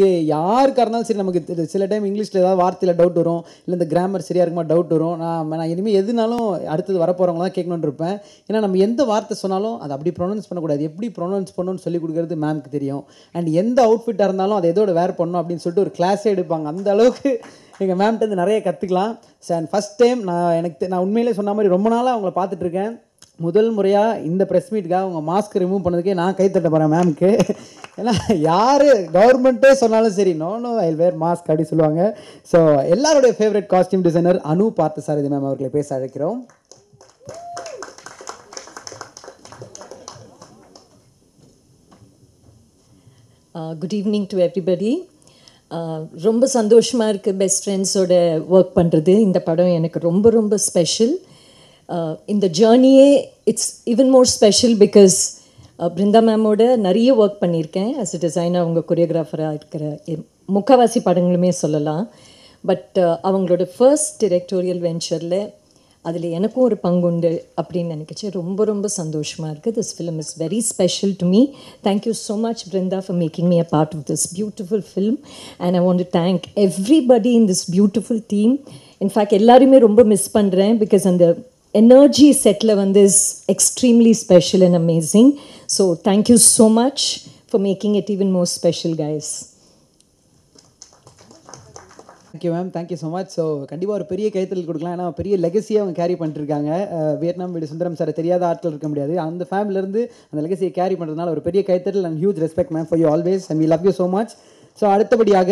யாருக்கா இருந்தாலும் சரி நமக்கு சில டைம் இங்கிலீஷில் ஏதாவது வார்த்தையில் டவுட் வரும், இல்லை இந்த கிராமர் சரியாக இருக்குமா டவுட் வரும். நான் இனிமேல் எதுனாலும் அடுத்தது வரப்போகிறவங்க தான் கேட்கணுன்னு இருப்பேன். ஏன்னா நம்ம எந்த வார்த்தை சொன்னாலும் அதை அப்படி ப்ரொனவுன்ஸ் பண்ணக்கூடாது, எப்படி ப்ரொனவுன்ஸ் பண்ணணும்னு சொல்லி கொடுக்குறது மேம்க்கு தெரியும். அண்ட் எந்த அவுட்ஃபிட்டாக இருந்தாலும் அதை எதோட வேர் பண்ணணும் அப்படின்னு சொல்லிட்டு ஒரு கிளாஸே எடுப்பாங்க. அந்த அளவுக்கு எங்கள் மேம்கிட்ட நிறைய கற்றுக்கலாம். அண்ட் ஃபஸ்ட் டைம் நான் உண்மையிலே சொன்ன மாதிரி ரொம்ப நாளாக அவங்கள பார்த்துட்ருக்கேன். முதல் முறையாக இந்த ப்ரெஸ் மீட்டுக்காக அவங்க மாஸ்க் ரிமூவ் பண்ணதுக்கே நான் கைத்தட்ட போகிறேன் மேம்க்கு. ஏன்னா யார் கவர்மெண்ட்டே சொன்னாலும் சரி நோ ஐ வேர் மாஸ்க் அப்படி சொல்லுவாங்க. ஸோ எல்லாருடைய ஃபேவரட் காஸ்டியூம் டிசைனர் அனு பார்த்தசாரதி மேம் அவர்களை பேச அழைக்கிறோம். Good evening to everybody. ரொம்ப சந்தோஷமாக இருக்குது பெஸ்ட் ஃப்ரெண்ட்ஸோட ஒர்க் பண்ணுறது. இந்த படம் எனக்கு ரொம்ப ரொம்ப ஸ்பெஷல். இந்த ஜேர்னியே it's even more special because Brinda மேமோட நிறைய ஒர்க் பண்ணியிருக்கேன் ஆஸ் அ டிசைனர். அவங்க கொரியோகிராஃபராக இருக்கிற முக்கால்வாசி படங்களுமே சொல்லலாம். பட் அவங்களோட ஃபர்ஸ்ட் டிரெக்டோரியல் வெஞ்சரில் அதில் எனக்கும் ஒரு பங்குண்டு அப்படின்னு நினைக்கிச்சு ரொம்ப ரொம்ப சந்தோஷமாக இருக்குது. This film is very special to me. Thank you so much Brinda for making me a part of this beautiful film. And I want to thank everybody in this beautiful team. In fact எல்லாருமே ரொம்ப மிஸ் பண்ணுறேன் because அந்த energy setல வந்து is extremely special and amazing. So thank you so much for making it even more special, guys. Thank you ma'am, thank you so much. So கண்டிப்பாக ஒரு பெரிய கைத்தல் கொடுக்கலாம். ஏன்னா பெரிய லெகசியை அவங்க கேரி பண்ணிட்டுருக்காங்க. வியட்நாம் வீடு சுந்தரம் சார் தெரியாத ஆட்கள் இருக்க முடியாது. அந்த ஃபேமிலிருந்து அந்த லெகசியை கேரி பண்ணுறதுனால ஒரு பெரிய கைத்தல் and huge respect ma'am for you always and we love you so much. So அடுத்தபடியாக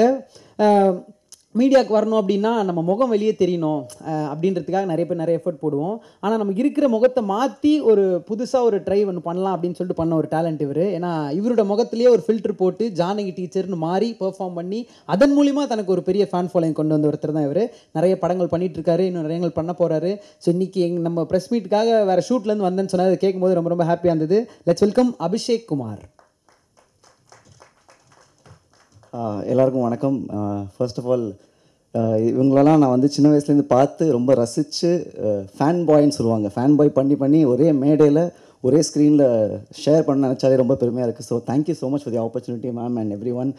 மீடியாவுக்கு வரணும் அப்படின்னா நம்ம முகம் வெளியே தெரியணும் அப்படின்றதுக்காக நிறைய பேர் நிறைய எஃபர்ட் போடுவோம். ஆனால் நமக்கு இருக்கிற முகத்தை மாற்றி ஒரு புதுசாக ஒரு ட்ரை ஒன்று பண்ணலாம் அப்படின்னு சொல்லிட்டு பண்ண ஒரு டேலண்ட் இவர். ஏன்னா இவரோட முகத்திலேயே ஒரு ஃபில்டர் போட்டு ஜானகி டீச்சர்னு மாறி பெர்ஃபார்ம் பண்ணி அதன் மூலிமா தனக்கு ஒரு பெரிய ஃபேன் ஃபாலோயிங் கொண்டு வந்த ஒருத்தர் தான் இவர். நிறைய படங்கள் பண்ணிகிட்ருக்காரு, இன்னும் நிறைய பண்ண போகிறாரு. ஸோ இன்றைக்கி நம்ம ப்ரெஸ் மீட்டுக்காக வேறு ஷூட்லேருந்து வந்தேன்னு சொன்னது கேட்கும்போது ரொம்ப ரொம்ப ஹாப்பியாக இருந்தது. Let's welcome Abhishek Kumar. எல்லாருக்கும் வணக்கம். ஃபர்ஸ்ட் ஆஃப் ஆல் இவங்களெல்லாம் நான் வந்து சின்ன வயசுலேருந்து பார்த்து ரொம்ப ரசித்து ஃபேன் பாய்ன்னு சொல்லுவாங்க. ஃபேன் பாய் பண்ணி ஒரே மேடையில் ஒரே ஸ்க்ரீனில் ஷேர் பண்ண நினச்சாலே ரொம்ப பெருமையாக இருக்குது. So thank you so much for the opportunity ma'am and every one.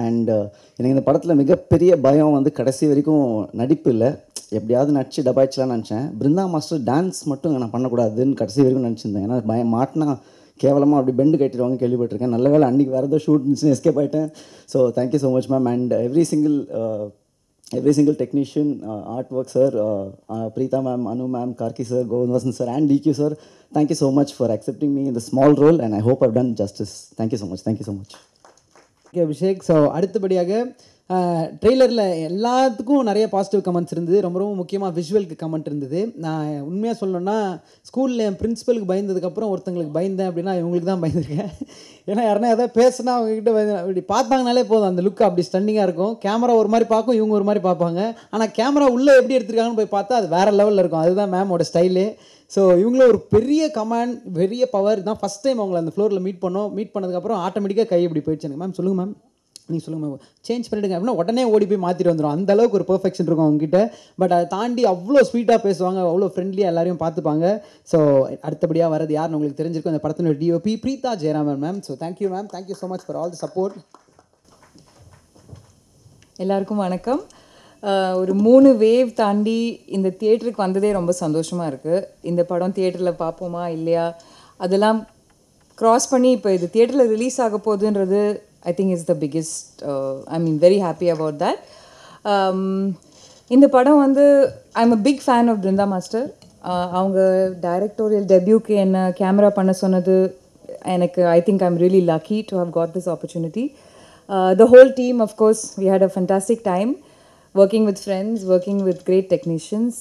And எனக்கு இந்த படத்தில் மிகப்பெரிய பயம் வந்து கடைசி வரைக்கும் நடிப்பு இல்லை, எப்படியாவது நடிச்சு டபாய்ச்சலான்னு நினச்சேன். பிருந்தா மாஸ்டர் டான்ஸ் மட்டும் நான் பண்ணக்கூடாதுன்னு கடைசி வரைக்கும் நினச்சிருந்தேன். ஏன்னா பயம் மாட்டினா கேவலமாக அப்படி பெண்டு கட்டிடுவாங்க கேள்விப்பட்டிருக்கேன். நல்ல வேலை அன்றைக்கி வேறு ஏதோ ஷூட் இருந்துச்சுன்னு எஸ்கேப் ஆகிட்டேன். So thank you so much ma'am. And every single technician, artwork sir, Preeta ma'am, Anu ma'am, Karki sir, Govindvasan sir and DQ sir, thank you so much for accepting me in the small role and I hope I've done justice. Thank you so much. Thank you so much. Okay Abhishek. So அடுத்தபடியாக ட்ரெய்லரில் எல்லாத்துக்கும் நிறைய positive comments இருந்தது. ரொம்ப ரொம்ப முக்கியமாக விஷுவலுக்கு comment இருந்தது. நான் உண்மையாக சொல்லணுன்னா ஸ்கூலில் என் பிரின்ஸிபலுக்கு பயந்ததுக்கப்புறம் ஒருத்தங்களுக்கு பயந்தேன் அப்படின்னா இவங்களுக்கு தான் பயந்துருக்கேன். ஏன்னா யாருன்னா எதாவது பேசுனா அவங்ககிட்ட இப்படி பார்த்தாங்கனாலே போதும், அந்த லுக்கு அப்படி ஸ்டன்னிங்காக இருக்கும். கேமரா ஒரு மாதிரி பார்க்கும், இவங்க ஒரு மாதிரி பார்ப்பாங்க. ஆனால் கேமரா உள்ளே எப்படி எடுத்துருக்காங்கன்னு போய் பார்த்தா அது வேறு லெவலில் இருக்கும். அதுதான் மேமோட ஸ்டைலே. ஸோ இவங்கள ஒரு பெரிய கமாண்ட், பெரிய பவர் தான். ஃபஸ்ட் டைம் அவங்கள அந்த ஃப்ளோரில் மீட் பண்ணதுக்கப்புறம் ஆட்டோமேட்டிக்காக கை இப்படி போயிடுச்சு எனக்கு. மேம் சொல்லுங்கள் மேம், நீங்கள் சொல்லுங்கள் மேம், சேஞ்ச் பண்ணிவிடுங்க அப்படின்னா உடனே ஓடி போய் மாற்றிட்டு வந்துடும். அந்த அளவுக்கு ஒரு பெர்ஃபெக்ஷன் இருக்கும் அவங்ககிட்ட. பட் அதை தாண்டி அவ்வளோ ஸ்வீட்டாக பேசுவாங்க, அவ்வளோ ஃப்ரெண்ட்லியாக எல்லாரையும் பார்த்துப்பாங்க. ஸோ அடுத்தபடியாக வரது யாருன்னு உங்களுக்கு தெரிஞ்சிருக்கும், அந்த படத்தினோட D O P Preetha Jayaraman ma'am. So thank you ma'am, thank you so much for all the support. எல்லாருக்கும் வணக்கம். ஒரு 3 வேவ் தாண்டி இந்த தியேட்டருக்கு வந்ததே ரொம்ப சந்தோஷமாக இருக்குது. இந்த படம் தியேட்டரில் பார்ப்போமா இல்லையா அதெல்லாம் க்ராஸ் பண்ணி இப்போ இது தியேட்டரில் ரிலீஸ் ஆக போகுதுன்றது I think is the biggest, very happy about that. இந்த படம் வந்து I'm a big fan of Brinda Master. அவங்க டைரக்டோரியல் டெபியூக்கு என்ன கேமரா பண்ண சொன்னது எனக்கு I think I'm really lucky to have got this opportunity. The whole team, of course, we had a fantastic time working with friends, working with great technicians.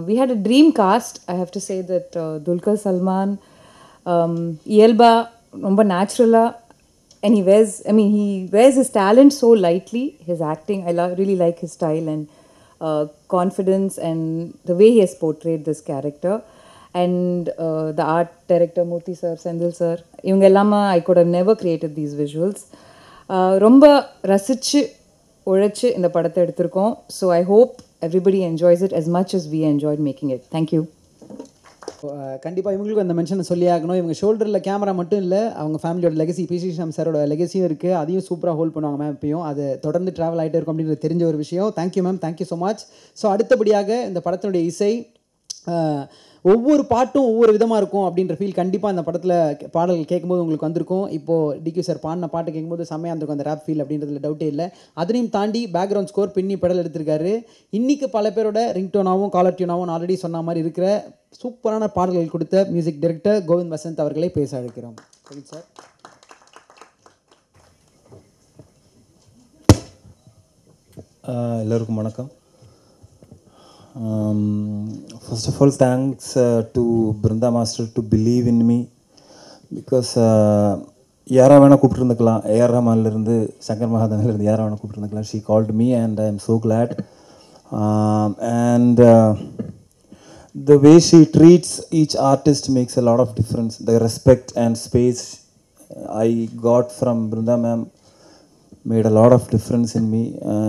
We had a dream cast. I have to say that Dulquer Salman, Yelba, ரொம்ப நேச்சுரலாக. And he wears his talent so lightly. His acting, I really like his style and confidence and the way he has portrayed this character. And the art director, Murthy sir, Sendil sir, இவங்க எல்லாமே I could have never created these visuals. ரொம்ப ரசிச்சு உழைச்சு இந்த படத்தை எடுத்திருக்கோம். So I hope everybody enjoys it as much as we enjoyed making it. Thank you. கண்டிப்பாக இவங்களுக்கும் அந்த மென்ஷனை சொல்லி ஆகணும். இவங்க ஷோல்டரில் கேமரா மட்டும் இல்லை, அவங்க ஃபேமிலியோட லெகசி பி ஸ்ரீராம் சாரோட லெகசியும் இருக்குது. அதையும் சூப்பராக ஹோல்ட் பண்ணுவாங்க மேம். இப்பயும் அது தொடர்ந்து ட்ராவல் ஆகிட்டே இருக்கும் அப்படின்றது தெரிஞ்ச ஒரு விஷயம். Thank you ma'am, thank you so much. So அடுத்தபடியாக இந்த படத்தினுடைய இசை, ஒவ்வொரு பாட்டும் ஒவ்வொரு விதமாக இருக்கும் அப்படின்ற ஃபீல் கண்டிப்பாக அந்த படத்தில் பாடல்கள் கேட்கும்போது உங்களுக்கு வந்திருக்கும். இப்போது டிக்யூ சார் பாடின பாட்டு கேட்கும்போது செம்மையாக இருந்திருக்கும் அந்த ரேப் ஃபீல் அப்படின்றதுல டவுட்டே இல்லை. அதையும் தாண்டி பேக்ரவுண்ட் ஸ்கோர் பின்னி பெடல் எடுத்திருக்காரு. இன்றைக்கி பல பேரோட ரிங்டோனாகவும் காலர் டியூனாகவும் ஆல்ரெடி சொன்ன மாதிரி இருக்கிற சூப்பரான பாடல்கள் கொடுத்த மியூசிக் டைரக்டர் கோவிந்த் வசந்த் அவர்களை பேச அழைக்கிறோம். கோவிந்த் சார். எல்லோருக்கும் வணக்கம். First of all, thanks to Brinda Master to believe in me, because யாரா வேணால் கூப்பிட்டுருந்துக்கலாம். ஏஆர் ரஹ்மான்லேருந்து சங்கர் மகாதேவன்லேருந்து யாரா வேணால் கூப்பிட்டுருந்துக்கலாம். She called me and I am so glad. And the way she treats each artist makes a lot of difference. The respect and space I got from Brinda ma'am made a lot of difference in me.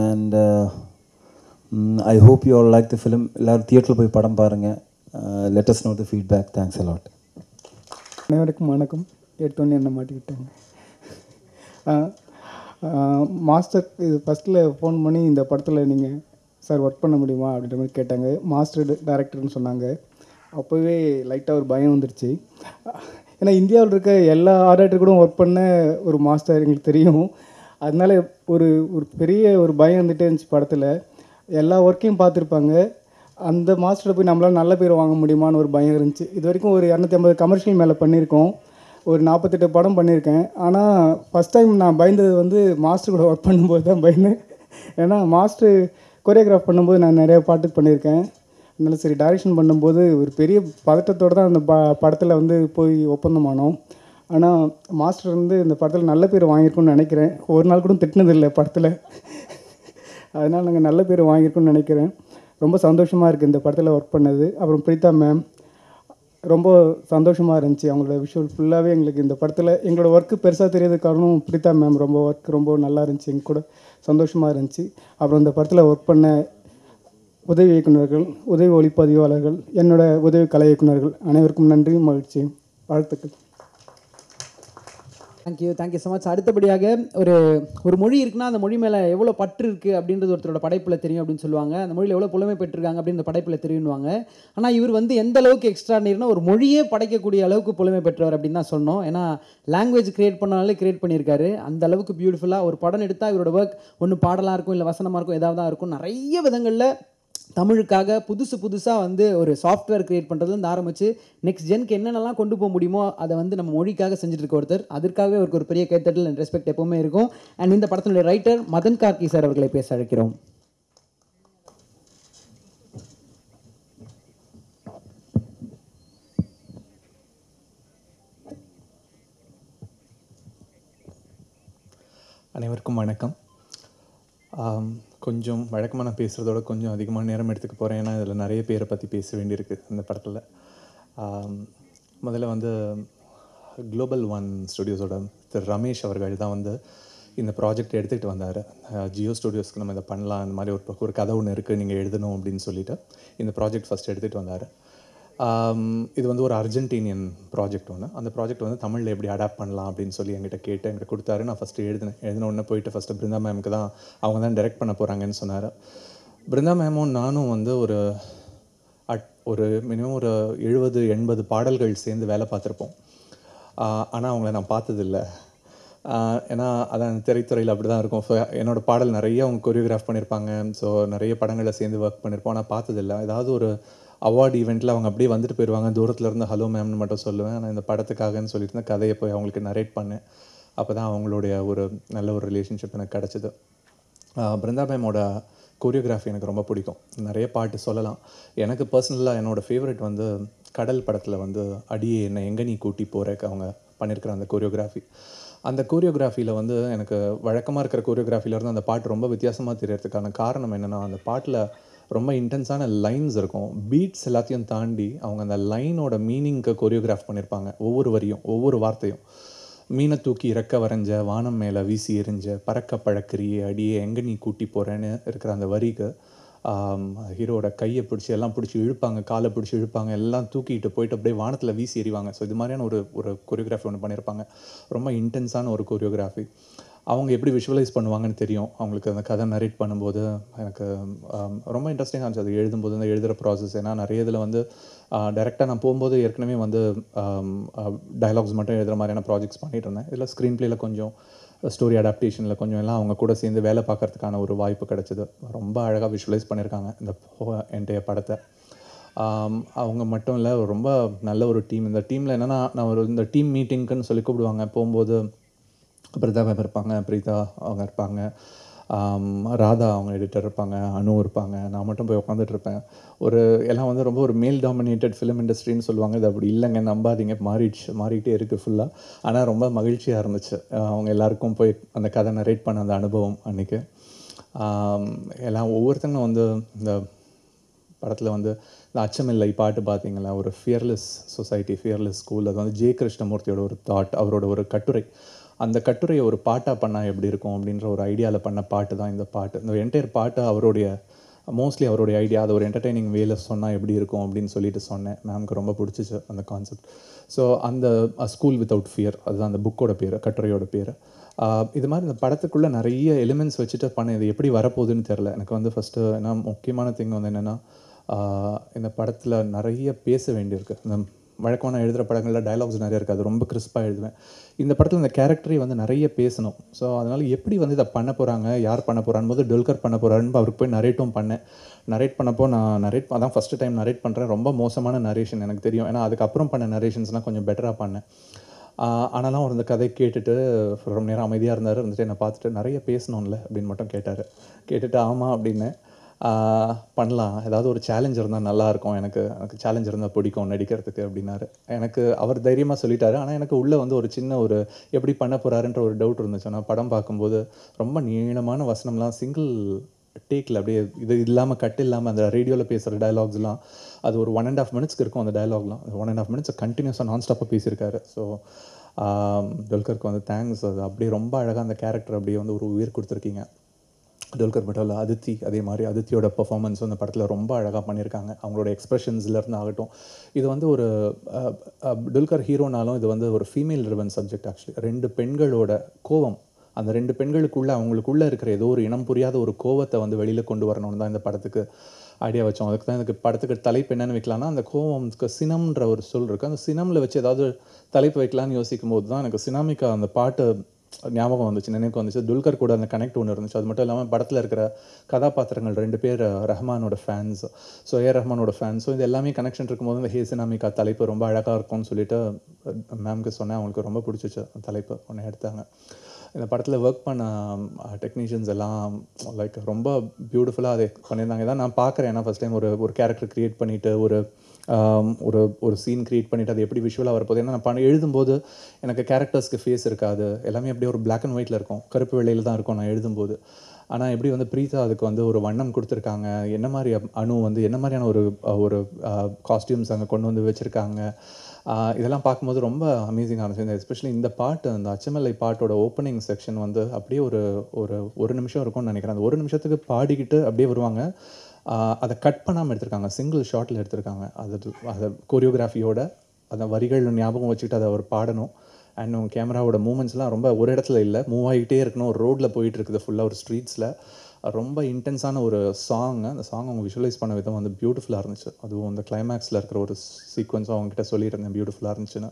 And I hope you all like the film. எல்லாரும் தியேட்டரில் போய் படம் பாருங்கள். Let us know the feedback. Thanks a lot. அனைவருக்கும் வணக்கம். எடுத்தோன்னே என்ன மாட்டிக்கிட்டாங்க. மாஸ்டர் இது ஃபஸ்ட்டில் ஃபோன் பண்ணி இந்த படத்தில் நீங்கள் சார் ஒர்க் பண்ண முடியுமா அப்படின்ற மாதிரி கேட்டாங்க. மாஸ்டர் டைரக்டர்னு சொன்னாங்க. அப்போவே லைட்டாக ஒரு பயம் வந்துடுச்சு. ஏன்னா இந்தியாவில் இருக்க எல்லா ஆர்டிஸ்டர் கூட ஒர்க் பண்ண ஒரு மாஸ்டர் எங்களுக்கு தெரியும். அதனால ஒரு பெரிய ஒரு பயம் வந்துட்டே இருந்துச்சு. படத்தில் எல்லா ஒர்க்கையும் பார்த்துருப்பாங்க. அந்த மாஸ்டரை போய் நம்மளால் நல்ல பேர் வாங்க முடியுமான்னு ஒரு பயம் இருந்துச்சு. இது வரைக்கும் ஒரு 250 கமர்ஷியல் மேலே பண்ணியிருக்கோம். ஒரு 48 படம் பண்ணியிருக்கேன். ஆனால் ஃபஸ்ட் டைம் நான் பயந்தது வந்து மாஸ்டர் கூட ஒர்க் பண்ணும்போது தான் பயந்தேன். ஏன்னா மாஸ்டர் கொரியோகிராஃப் பண்ணும்போது நான் நிறைய பாட்டுக்கு பண்ணியிருக்கேன். அதனால சரி டைரக்ஷன் பண்ணும்போது ஒரு பெரிய பதட்டத்தோடு தான் அந்த படத்தில் வந்து போய் ஒப்பந்தமானோம். ஆனால் மாஸ்டர் வந்து இந்த படத்தில் நல்ல பேர் வாங்கியிருக்கோன்னு நினைக்கிறேன். ஒரு நாள் கூட திட்டினதில்லை படத்தில். அதனால் நாங்கள் நல்ல பேர் வாங்கியிருக்கோன்னு நினைக்கிறேன். ரொம்ப சந்தோஷமாக இருக்குது இந்த படத்தில் ஒர்க் பண்ணது. அப்புறம் பிரீதா மேம் ரொம்ப சந்தோஷமாக இருந்துச்சு. அவங்களோட விஷுவல் ஃபுல்லாகவே எங்களுக்கு இந்த படத்தில் எங்களோட ஒர்க்கு பெருசாக தெரியாத காரணம் பிரீதா மேம் ரொம்ப நல்லா இருந்துச்சு. எங்க கூட சந்தோஷமாக இருந்துச்சு. அப்புறம் இந்த படத்தில் ஒர்க் பண்ண உதவி இயக்குநர்கள், உதவி ஒளிப்பதிவாளர்கள், என்னோட உதவி கலை இயக்குநர்கள் அனைவருக்கும் நன்றி, மகிழ்ச்சி, வாழ்த்துக்கள். Thank you so much. அடுத்தபடியாக ஒரு மொழி இருக்குன்னா அந்த மொழி மேலே எவ்வளோ பற்று இருக்குது அப்படின்றது ஒருத்தரோட படைப்பில் தெரியும் அப்படின்னு சொல்லுவாங்க. அந்த மொழியில் எவ்வளோ புலமை பெற்றிருக்காங்க அப்படின்னு இந்த படைப்பில் தெரியும்வாங்க. ஆனால் இவர் வந்து எந்த அளவுக்கு எக்ஸ்ட்ராடினரினா ஒரு மொழியே படைக்கக்கூடிய அளவுக்கு புலமை பெற்றவர் அப்படின்னு தான் சொன்னோம். ஏன்னா லாங்குவேஜ் கிரியேட் பண்ணாலே கிரியேட் பண்ணியிருக்காரு. அந்த அளவுக்கு பியூட்டிஃபுல்லாக ஒரு படம் எடுத்தால் இவரோட ஒர்க் ஒன்று பாடலாக இருக்கும், இல்லை வசனமாக இருக்கும், ஏதாவது தான் இருக்கும். நிறைய விதங்களில் தமிழுக்காக புதுசாக வந்து ஒரு சாஃப்ட்வேர் க்ரியேட் பண்ணுறதுலேருந்து ஆரம்பித்து நெக்ஸ்ட் ஜென்க்கு என்னென்னலாம் கொண்டு போக முடியுமோ அதை வந்து நம்ம மொழிக்காக செஞ்சுட்டு இருக்க ஒருத்தர். அதற்காகவே அவருக்கு ஒரு பெரிய கைத்தட்டல் அண்ட் ரெஸ்பெக்ட் எப்போவுமே இருக்கும். அண்ட் இந்த படத்தினுடைய ரைட்டர் மதன் கார்கி சார் அவர்களை பேச அழைக்கிறோம். அனைவருக்கும் வணக்கம். கொஞ்சம் வழக்கமாக நான் பேசுகிறதோட கொஞ்சம் அதிகமான நேரம் எடுத்துக்க போகிறேன். ஏன்னா இதில் நிறைய பேரை பற்றி பேச வேண்டியிருக்கு இந்த படத்தில். முதல்ல வந்து குளோபல் ஒன் ஸ்டுடியோஸோட திரு ரமேஷ் அவர்கள் தான் வந்து இந்த ப்ராஜெக்ட் எடுத்துகிட்டு வந்தார். ஜியோ ஸ்டுடியோஸ்க்கு நம்ம இதை பண்ணலாம், இந்த மாதிரி ஒரு கதை ஒன்று இருக்குது, நீங்கள் எழுதணும் அப்படின்னு சொல்லிவிட்டு இந்த ப்ராஜெக்ட் ஃபஸ்ட் எடுத்துகிட்டு வந்தார். இது வந்து ஒரு அர்ஜென்டினியன் ப்ராஜெக்ட் ஒன்று. அந்த ப்ராஜெக்ட் வந்து தமிழில் எப்படி அடாப்ட் பண்ணலாம் அப்படின்னு சொல்லி என்கிட்ட கொடுத்தாரு. நான் ஃபஸ்ட்டு எழுதின உடனே போயிட்டு ஃபஸ்ட்டு பிருந்தா மேமுக்கு தான், அவங்க தான் டைரக்ட் பண்ண போகிறாங்கன்னு சொன்னார். பிருந்தா மேமும் நானும் வந்து ஒரு மினிமம் ஒரு 70-80 பாடல்கள் சேர்ந்து வேலை பார்த்துருப்போம். ஆனால் அவங்கள நான் பார்த்ததில்லை. ஏன்னா அதான் திரைத்துறையில் அப்படி தான் இருக்கும். என்னோடய பாடல் நிறைய அவங்க கொரியோகிராஃப் பண்ணியிருப்பாங்க. ஸோ நிறைய படங்களில் சேர்ந்து ஒர்க் பண்ணியிருப்போம். ஆனால் பார்த்ததில்லை. ஏதாவது ஒரு அவார்டு ஈவெண்ட்டில் அவங்க அப்படியே வந்துட்டு போயிடுவாங்க. தூரத்துலேருந்து ஹலோ மேம்னு மட்டும் சொல்லுவேன். நான் இந்த படத்துக்காகன்னு சொல்லிட்டு இருந்தேன். கதையை போய் அவங்களுக்கு நரேட் பண்ணேன். அப்போ தான் அவங்களுடைய ஒரு நல்ல ஒரு ரிலேஷன்ஷிப் எனக்கு கிடச்சிது. பிருந்தா மேமோட கொரியோகிராஃபி எனக்கு ரொம்ப பிடிக்கும். நிறைய பாட்டு சொல்லலாம். எனக்கு பர்சனலாக என்னோடய ஃபேவரட் வந்து கடல் படத்தில் வந்து அடியே என்னை எங்கே நீ கூட்டி போகிறக்கு அவங்க பண்ணியிருக்கிற அந்த கொரியோகிராஃபி. அந்த கொரியோகிராஃபியில் வந்து எனக்கு வழக்கமாக இருக்கிற கொரியோகிராஃபிலேருந்து அந்த பாட்டு ரொம்ப வித்தியாசமாக தெரியறதுக்கான காரணம் என்னென்னா, அந்த பாட்டில் ரொம்ப இன்டென்ஸான லைன்ஸ் இருக்கும். பீட்ஸ் எல்லாத்தையும் தாண்டி அவங்க அந்த லைனோட மீனிங்க்கு கொரியோகிராஃப் பண்ணியிருப்பாங்க. ஒவ்வொரு வரியும், ஒவ்வொரு வார்த்தையும். மீனை தூக்கி இறக்க வரைஞ்ச, வானம் மேலே வீசி எறிஞ்ச, பறக்க பழக்கிறியே, அடியே எங்கே நீ கூட்டி போகிறேன்னு இருக்கிற அந்த வரிக்கு ஹீரோட கையை பிடிச்சி எல்லாம் பிடிச்சி இழுப்பாங்க, காலை பிடிச்சி இழுப்பாங்க, எல்லாம் தூக்கிட்டு போயிட்டு அப்படியே வானத்தில் வீசி எறிவாங்க. ஸோ இது மாதிரியான ஒரு கொரியோகிராஃபி ஒன்று பண்ணியிருப்பாங்க. ரொம்ப இன்டென்ஸான ஒரு கொரியோகிராஃபி. அவங்க எப்படி விஷுவலைஸ் பண்ணுவாங்கன்னு தெரியும். அவங்களுக்கு அந்த கதை நரேட் பண்ணும்போது எனக்கு ரொம்ப இன்ட்ரெஸ்டிங்காக இருந்துச்சு அது எழுதும்போது, அந்த எழுதுகிற ப்ராசஸ். ஏன்னா நிறைய இதில் வந்து டைரெக்டாக நான் போகும்போது ஏற்கனவே வந்து டயலாக்ஸ் மட்டும் எழுதுகிற மாதிரியான ப்ராஜெக்ட்ஸ் பண்ணிகிட்டு இருந்தேன். இதில் ஸ்க்ரீன் பிளேயில் கொஞ்சம் ஸ்டோரி அடாப்டேஷனில் கொஞ்சம் எல்லாம் அவங்க கூட சேர்ந்து வேலை பார்க்கறதுக்கான ஒரு வாய்ப்பு கிடச்சிது. ரொம்ப அழகாக விஷுவலைஸ் பண்ணியிருக்காங்க இந்த என்டையர் படத்தை. அவங்க மட்டும் இல்லை, ரொம்ப நல்ல ஒரு டீம். இந்த டீமில் என்னென்னா, நான் இந்த டீம் மீட்டிங்க்குன்னு சொல்லி கூப்பிடுவாங்க. போகும்போது பிரதா மேம் இருப்பாங்க, பிரீதா அவங்க இருப்பாங்க, ராதா அவங்க எடிட்டர் இருப்பாங்க, அனு இருப்பாங்க, நான் மட்டும் போய் உட்காந்துட்ருப்பேன். எல்லாம் வந்து ரொம்ப ஒரு மேல் டாமினேட்டட் ஃபிலிம் இண்டஸ்ட்ரின்னு சொல்லுவாங்க. இது அப்படி இல்லைங்க, நம்பாதீங்க, மாறிக்கிட்டே இருக்குது ஃபுல்லாக. ஆனால் ரொம்ப மகிழ்ச்சியாக இருந்துச்சு அவங்க எல்லாருக்கும் போய் அந்த கதை நரேட் பண்ண அந்த அனுபவம் அன்றைக்கி. எல்லாம் ஒவ்வொருத்தங்களும் வந்து இந்த படத்தில் வந்து இந்த அச்சமில்லை பாட்டு பார்த்தீங்களா, ஒரு ஃபியர்லெஸ் சொசைட்டி, ஃபியர்லெஸ் ஸ்கூல். அது வந்து ஜே கிருஷ்ணமூர்த்தியோட ஒரு தாட், அவரோட ஒரு கட்டுரை. அந்த கட்டுரையை ஒரு பாட்டாக பண்ணால் எப்படி இருக்கும் அப்படின்ற ஒரு ஐடியாவில் பண்ண பாட்டு தான் இந்த பாட்டு. இந்த என்டையர் பாட்டு மோஸ்ட்லி அவருடைய ஐடியா. அது ஒரு என்டர்டெய்னிங் வேல சொன்னால் எப்படி இருக்கும் அப்படின்னு சொல்லிட்டு சொன்னேன். மேம்க்கு ரொம்ப பிடிச்சிச்சு அந்த கான்செப்ட். ஸோ அந்த ஸ்கூல் வித்தவுட் ஃபியர், அதுதான் அந்த புக்கோட பேர், கட்டுரையோட பேர். இது மாதிரி இந்த படத்துக்குள்ளே நிறைய எலிமெண்ட்ஸ் வச்சுட்டு இது எப்படி வரப்போகுதுன்னு தெரில எனக்கு. வந்து ஃபஸ்ட்டு ஏன்னா முக்கியமான திங் வந்து என்னென்னா, இந்த படத்தில் நிறைய பேச வேண்டியிருக்கு. இந்த வழக்கமான எழுதுகிற படங்களில் டயலாக்ஸ் நிறைய இருக்குது, அது ரொம்ப கிறிஸ்பாக எழுதுவேன். இந்த படத்தில் இந்த கேரக்டரை வந்து நிறைய பேசணும். ஸோ அதனால் எப்படி வந்து இதை பண்ண போகிறாங்க, யார் பண்ண போகிறான்னு போது டுல்கர் பண்ண போகிறாருன்னு அவருக்கு போய் நரேட்டும் பண்ணேன். நரேட் பண்ணப்போ நான் அதான் ஃபஸ்ட்டு டைம் நரேட் பண்ணுறேன். ரொம்ப மோசமான நரேஷன் எனக்கு தெரியும். ஏன்னா அதுக்கப்புறம் பண்ண நரேஷன்ஸ்லாம் கொஞ்சம் பெட்டராக பண்ணேன். ஆனாலும் அவர் இந்த கதை கேட்டுட்டு ரொம்ப நேரம் அமைதியாக இருந்துட்டு என்னை பார்த்துட்டு நிறைய பேசணும்ல அப்படின்னு மட்டும் கேட்டுட்டு ஆமாம் அப்படின்னு பண்ணலாம், ஏதாவது ஒரு சேலஞ்ச் இருந்தால் நல்லாயிருக்கும், எனக்கு சேலஞ்ச் இருந்தால் பிடிக்கும் நடிக்கிறதுக்கு அப்படின்னாரு. எனக்கு அவர் தைரியமாக சொல்லிட்டாரு. ஆனால் எனக்கு உள்ளே வந்து ஒரு சின்ன எப்படி பண்ண போகிறாருன்ற ஒரு டவுட் இருந்துச்சு. நான் படம் பார்க்கும்போது ரொம்ப நீளமான வசனம்லாம் சிங்கிள் டேக்கில் அப்படியே இது இல்லாமல் கட் இல்லாமல் அந்த ரேடியோவில் பேசுகிற டயலாக்ஸ்லாம் அது ஒரு 1.5 minutes இருக்கும். அந்த டயலாக்லாம் 1.5 minutes கண்டினியூஸாக நான்ஸ்டாப்பாக பேசியிருக்காரு. ஸோ துல்கருக்கு வந்து தேங்க்ஸ். அது அப்படியே ரொம்ப அழகாக அந்த கேரக்டர் அப்படியே வந்து ஒரு உயிர் கொடுத்துருக்கீங்க. துல்கர் மட்டும் இல்லை, அதித்தி அதே மாதிரி. அதித்தியோட பெர்ஃபார்மன்ஸ் அந்த படத்தில் ரொம்ப அழகாக பண்ணியிருக்காங்க. அவங்களோட எக்ஸ்ப்ரெஷன்ஸ்லேருந்து ஆகட்டும். இது வந்து ஒரு துல்கர் ஹீரோனாலும் இது வந்து ஒரு ஃபீமேல் ரிவன் சப்ஜெக்ட். ஆக்சுவலி 2 பெண்களோட கோவம், அந்த 2 பெண்களுக்குள்ளே அவங்களுக்குள்ளே இருக்கிற ஏதோ ஒரு இனம் புரியாத ஒரு கோவத்தை வந்து வெளியில் கொண்டு வரணும்னு தான் இந்த படத்துக்கு ஐடியா வச்சோம். அதுக்கு தான் எனக்கு படத்துக்கு தலைப்பு என்னென்னு வைக்கலாம்னா, அந்த கோவம்க்கு சினம்ன்ற ஒரு சொல் இருக்குது. அந்த சினமில் வச்சு ஏதாவது தலைப்பு வைக்கலான்னு யோசிக்கும் போது தான் எனக்கு சினாமிகா அந்த பாட்டு ஞாபகம் வந்துச்சு, நினைவுக்கு வந்துச்சு. துல்கர் கூட அந்த கனெக்ட் ஒன்று இருந்துச்சு. அது மட்டும் இல்லாமல் படத்தில் இருக்கிற கதாபாத்திரங்கள் 2 பேர் ரஹ்மானோட ஃபேன்ஸ், ஸோ ரஹ்மானோட ஃபேன்ஸ். ஸோ இது எல்லாமே கனெக்ஷன் இருக்கும்போது இந்த ஹே சினாமிகா தலைப்பு ரொம்ப அழகாக இருக்கும்னு சொல்லிட்டு மேம்க்கு சொன்னேன். அவங்களுக்கு ரொம்ப பிடிச்சிச்சு அந்த தலைப்பு, ஒன்று எடுத்தாங்க. இந்த படத்தில் ஒர்க் பண்ண டெக்னீஷியன்ஸ் எல்லாம் லைக் ரொம்ப பியூட்டிஃபுல்லாக அதை பண்ணியிருந்தாங்க. இதான் நான் பார்க்குறேன். ஏன்னா ஃபஸ்ட் டைம் ஒரு கேரக்டர் க்ரியேட் பண்ணிவிட்டு ஒரு சீன் க்ரியேட் பண்ணிவிட்டு அது எப்படி விஷுவலாக வரப்போகுது. ஏன்னா நான் எழுதும்போது எனக்கு கேரக்டர்ஸ்க்கு ஃபேஸ் இருக்காது, எல்லாமே அப்படியே ஒரு பிளாக் அண்ட் ஒயிட்டில் இருக்கும், கருப்பு வெள்ளையில் தான் இருக்கும் நான் எழுதும்போது. ஆனால் எப்படி வந்து பிரீதா அதுக்கு வந்து ஒரு வண்ணம் கொடுத்துருக்காங்க, என்ன மாதிரி அணு வந்து என்ன மாதிரியான ஒரு காஸ்டியூம்ஸ் அங்கே கொண்டு வந்து வச்சுருக்காங்க. இதெல்லாம் பார்க்கும்போது ரொம்ப அமேசிங்காக இருந்துச்சு. எஸ்பெஷலி இந்த பாட்டு, அந்த அச்சமில்லை பாட்டோட ஓப்பனிங் செக்ஷன் வந்து அப்படியே ஒரு நிமிஷம் இருக்கும்னு நினைக்கிறேன். அந்த 1 நிமிஷத்துக்கு பாடிக்கிட்டு அப்படியே வருவாங்க. அதை கட் பண்ணாமல் எடுத்திருக்காங்க, சிங்கிள் ஷாட்டில் எடுத்திருக்காங்க. அதை கோரியோகிராஃபியோட அந்த வரிகள் ஞாபகம் வச்சுக்கிட்டு அதை அவர் பாடணும். அண்ட் கேமராவோட மூமெண்ட்ஸ்லாம் ரொம்ப ஒரு இடத்துல இல்லை, மூவ் ஆகிட்டே இருக்கணும். ஒரு ரோட்டில் போயிட்டு இருக்குது ஃபுல்லாக, ஒரு ஸ்ட்ரீட்ஸில். ரொம்ப இன்டென்ஸான ஒரு சாங்கு. அந்த சாங் அவங்க விஷுவலைஸ் பண்ண விதம் வந்து பியூட்டிஃபுல்லாக இருந்துச்சு. அதுவும் அந்த கிளைமேக்ஸில் இருக்கிற ஒரு சீக்வன்ஸும் அவங்ககிட்ட சொல்லியிருந்தேன் பியூட்டிஃபுல்லாக இருந்துச்சுன்னு.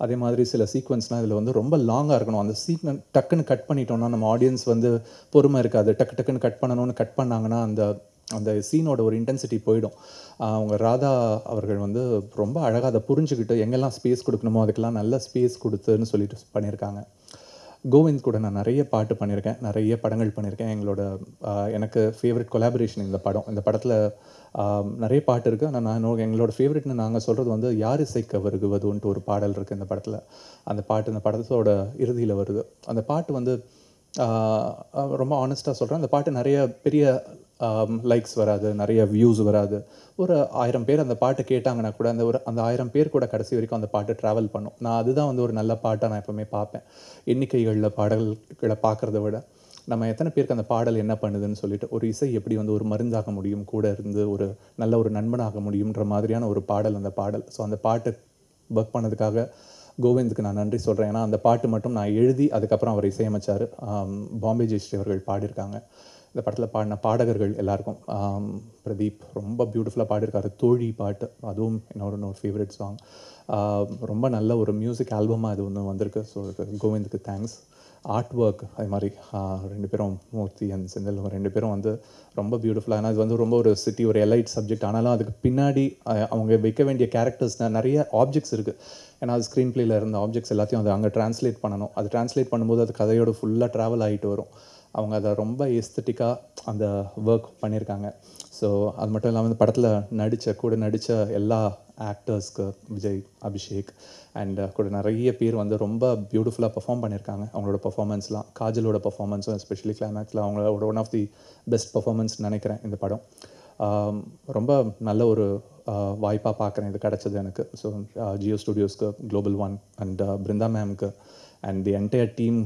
அதே மாதிரி சில சீக்வன்ஸ்லாம் இதில் வந்து ரொம்ப லாங்காக இருக்கணும். அந்த சீக்வன்ஸ் டக்குன்னு கட் பண்ணிட்டோம்னா நம்ம ஆடியன்ஸ் வந்து பொறுமை இருக்காது. டக்குன்னு கட் பண்ணணும்னு கட் பண்ணாங்கன்னா அந்த சீனோட ஒரு இன்டென்சிட்டி போயிடும். அவங்க ராதா அவர்கள் வந்து ரொம்ப அழகாக அதை புரிஞ்சுக்கிட்டு எங்கெல்லாம் ஸ்பேஸ் கொடுக்கணுமோ அதுக்கெல்லாம் நல்ல ஸ்பேஸ் கொடுத்துன்னு சொல்லிட்டு பண்ணியிருக்காங்க. கோவிந்த் கூட நான் நிறைய பாட்டு பண்ணியிருக்கேன், நிறைய படங்கள் பண்ணியிருக்கேன். எனக்கு ஃபேவரட் கொலாபரேஷன் இந்த படம். இந்த படத்தில் நிறைய பாட்டு இருக்குது. ஆனால் எங்களோட ஃபேவரெட்னு நாங்கள் சொல்கிறது வந்து யார் இசைக்க வருகுவதுன்ட்டு ஒரு பாடல் இருக்குது இந்த படத்தில். அந்த பாட்டு இந்த படத்தோட இறுதியில் வருது. அந்த பாட்டு வந்து ரொம்ப ஆனஸ்ட்டாக சொல்கிறேன், அந்த பாட்டு நிறைய பெரிய லைக்ஸ் வராது, நிறைய வியூஸ் வராது. ஒரு 1000 பேர் அந்த பாட்டு கேட்டாங்கன்னா கூட அந்த 1000 பேர் கூட கடைசி வரைக்கும் அந்த பாட்டு ட்ராவல் பண்ணும். நான் அதுதான் வந்து ஒரு நல்ல பாட்டாக நான் எப்போவுமே பார்ப்பேன். எண்ணிக்கைகளில் பாடல்களை பார்க்குறத விட நம்ம எத்தனை பேருக்கு அந்த பாடல் என்ன பண்ணுதுன்னு சொல்லிட்டு, ஒரு இசை எப்படி வந்து ஒரு மருந்தாக முடியும், கூட இருந்து ஒரு நல்ல ஒரு நண்பனாக முடியுன்ற மாதிரியான ஒரு பாடல் அந்த பாடல். ஸோ அந்த பாட்டு ஒர்க் பண்ணதுக்காக கோவிந்துக்கு நான் நன்றி சொல்கிறேன். ஏன்னா அந்த பாட்டு மட்டும் நான் எழுதி அதுக்கப்புறம் அவர் இசையமைச்சார். பாம்பே ஜெயஸ்ரீ அவர்கள் பாடியிருக்காங்க. இந்த படத்தில் பாடின பாடகர்கள் எல்லாருக்கும் பிரதீப் ரொம்ப பியூட்டிஃபுல்லாக பாடியிருக்காரு. தோழி பாட்டு அதுவும் என்னோட ஃபேவரட் சாங். ரொம்ப நல்ல ஒரு மியூசிக் ஆல்பமாக அது ஒன்று வந்திருக்கு. ஸோ கோவிந்துக்கு தேங்க்ஸ். ஆர்ட் ஒர்க் அது மாதிரி 2 பேரும் மூர்த்தி அண்ட் செந்தில் 2 பேரும் வந்து ரொம்ப பியூட்டிஃபுல்லாக. ஏன்னா இது வந்து ரொம்ப ஒரு சிட்டி ஒரு எலைட் சப்ஜெக்ட். ஆனாலும் அதுக்கு பின்னாடி அவங்க வைக்க வேண்டிய கேரக்டர்ஸ் நிறைய ஆப்ஜெக்ட்ஸ் இருக்குது. ஏன்னா அது ஸ்க்ரீன் பிளேயில் இருந்த ஆப்ஜெக்ட்ஸ் எல்லாத்தையும் அது அங்கே ட்ரான்ஸ்லேட் பண்ணணும். அது ட்ரான்ஸ்லேட் பண்ணும்போது அது கதையோடு ஃபுல்லாக ட்ராவல் ஆகிட்டு வரும். அவங்க அதை ரொம்ப எஸ்தட்டிக்காக அந்த ஒர்க் பண்ணியிருக்காங்க. ஸோ அது மட்டும் இல்லாமல் இந்த படத்தில் கூட நடித்த எல்லா ஆக்டர்ஸ்க்கு விஜய், அபிஷேக் அண்ட் கூட நிறைய பேர் வந்து ரொம்ப பியூட்டிஃபுல்லாக பெர்ஃபார்ம் பண்ணியிருக்காங்க. அவங்களோட பெர்ஃபார்மன்ஸ்லாம், காஜலோட பெர்ஃபார்மன்ஸும் எஸ்பெஷலி கிளைமேக்ஸில் அவங்களோட one of the best performance நினைக்கிறேன் இந்த படம். ரொம்ப நல்ல ஒரு வாய்ப்பாக பார்க்குறேன் இது கிடச்சது எனக்கு. ஸோ ஜியோ ஸ்டுடியோஸ்க்கு, Global One அண்ட் பிருந்தா மேம்க்கு அண்ட் தி என்டையர் டீம்,